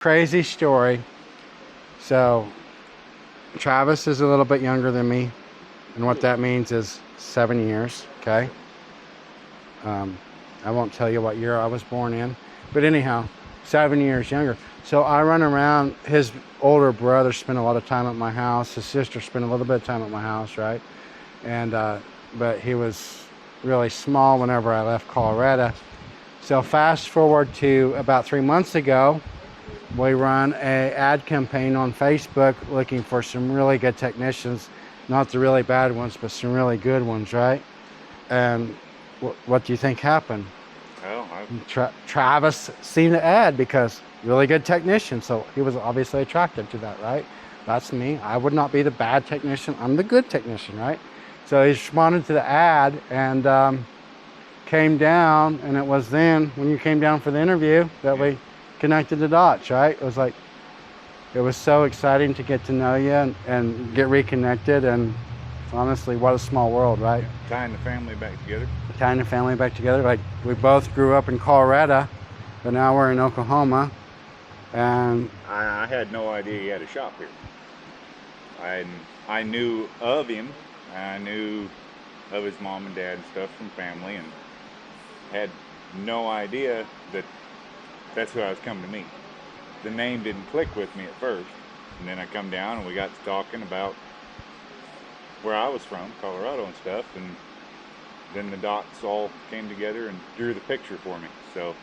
Crazy story. So Travis is a little bit younger than me, and what that means is 7 years. Okay. I won't tell you what year I was born in, but anyhow, 7 years younger. So I run around. His older brother spent a lot of time at my house. His sister spent a little bit of time at my house, right? And but he was really small whenever I left Colorado. So fast forward to about 3 months ago, we run a ad campaign on Facebook looking for some really good technicians, not the really bad ones, but some really good ones, right? And what do you think happened? Well, Travis seen the ad because really good technician, so he was obviously attracted to that, right? That's me. I would not be the bad technician. I'm the good technician, right? So he responded to the ad and came down, and it was then when you came down for the interview that we connected the dots, right? It was like, it was so exciting to get to know you and get reconnected, and honestly, what a small world, right? tying the family back together. Tying the family back together. Like, we both grew up in Colorado, but now we're in Oklahoma, and I had no idea he had a shop here. I knew of him. I knew of his mom and dad and stuff from family, and had no idea that that's who I was coming to meet. The name didn't click with me at first, and then I come down and we got to talking about where I was from, Colorado and stuff, and then the dots all came together and drew the picture for me. So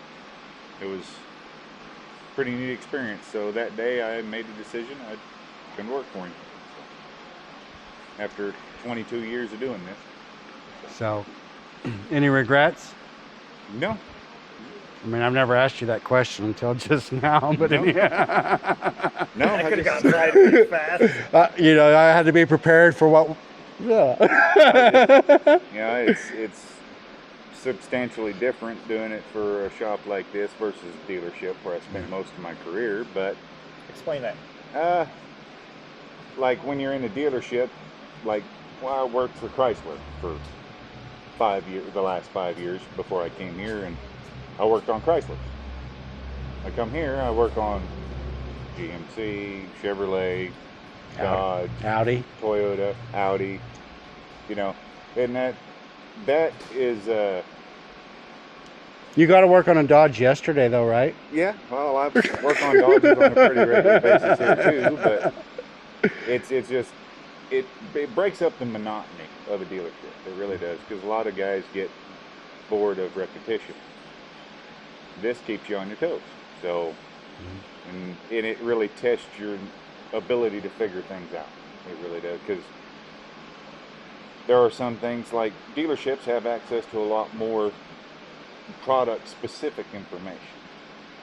it was a pretty neat experience. So that day I made the decision I'd come to work for him. After 22 years of doing this. so any regrets? No. I mean, I've never asked you that question until just now, but No. No, I I could have just, gotten right pretty fast. you know, I had to be prepared for what. Yeah. yeah, it's substantially different doing it for a shop like this versus a dealership where I spent most of my career. But Explain that. like when you're in a dealership, like, well, I worked for Chrysler for 5 years, the last 5 years before I came here, and I worked on Chrysler. I come here, I work on GMC, Chevrolet, Dodge, Audi. Toyota, Audi, you know, and that is You got to work on a Dodge yesterday, though, right? yeah, well, I work on Dodges on a pretty regular basis here too, but it's just it breaks up the monotony of a dealership. It really does, because a lot of guys get bored of repetition. This keeps you on your toes, so and it really tests your ability to figure things out. It really does, because there are some things like dealerships have access to a lot more product specific information.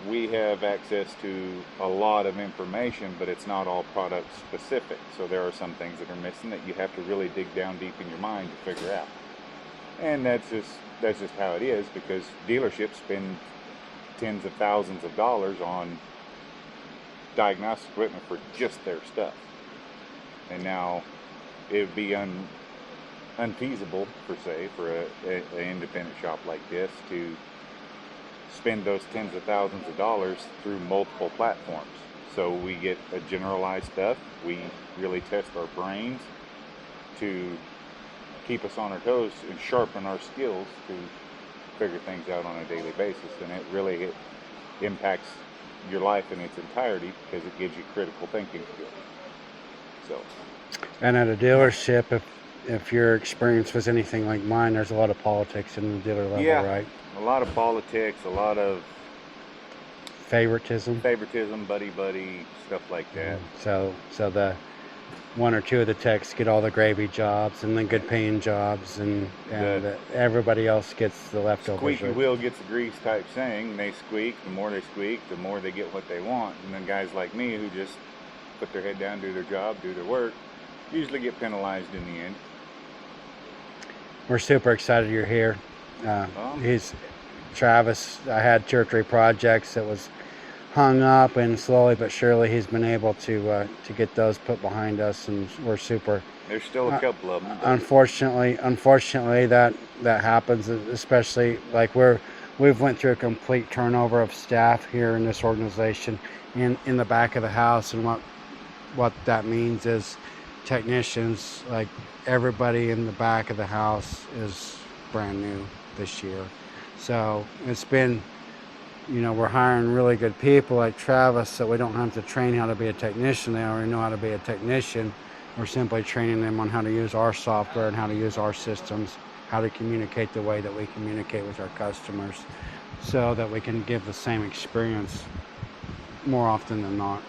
We have access to a lot of information, but it's not all product specific. So there are some things that are missing that you have to really dig down deep in your mind to figure out. And that's just how it is, because dealerships spend tens of thousands of dollars on diagnostic equipment for just their stuff. And now it would be unfeasible, per se, for an independent shop like this to spend those tens of thousands of dollars through multiple platforms. So we get a generalized stuff. We really test our brains to keep us on our toes and sharpen our skills to figure things out on a daily basis. And it really impacts your life in its entirety, because it gives you critical thinking skills. So, And at a dealership, if your experience was anything like mine, there's a lot of politics in the dealer level, yeah, right? a lot of politics, a lot of Favoritism. buddy, stuff like that. So the one or two of the techs get all the gravy jobs and the good paying jobs, and everybody else gets the leftovers. Squeaky right? wheel gets the grease type saying. They squeak. The more they squeak, the more they get what they want. And then guys like me who just put their head down, do their job, do their work, usually get penalized in the end. We're super excited you're here. He's Travis. I had 2 or 3 projects that was hung up, and slowly but surely he's been able to get those put behind us, and we're super. There's still a couple of them. Unfortunately, that happens, especially like we're we've went through a complete turnover of staff here in this organization in the back of the house. And what that means is technicians, like everybody in the back of the house is brand new this year. So it's been, we're hiring really good people like Travis, so we don't have to train how to be a technician. They already know how to be a technician. We're simply training them on how to use our software and how to use our systems, how to communicate the way that we communicate with our customers, so that we can give the same experience more often than not.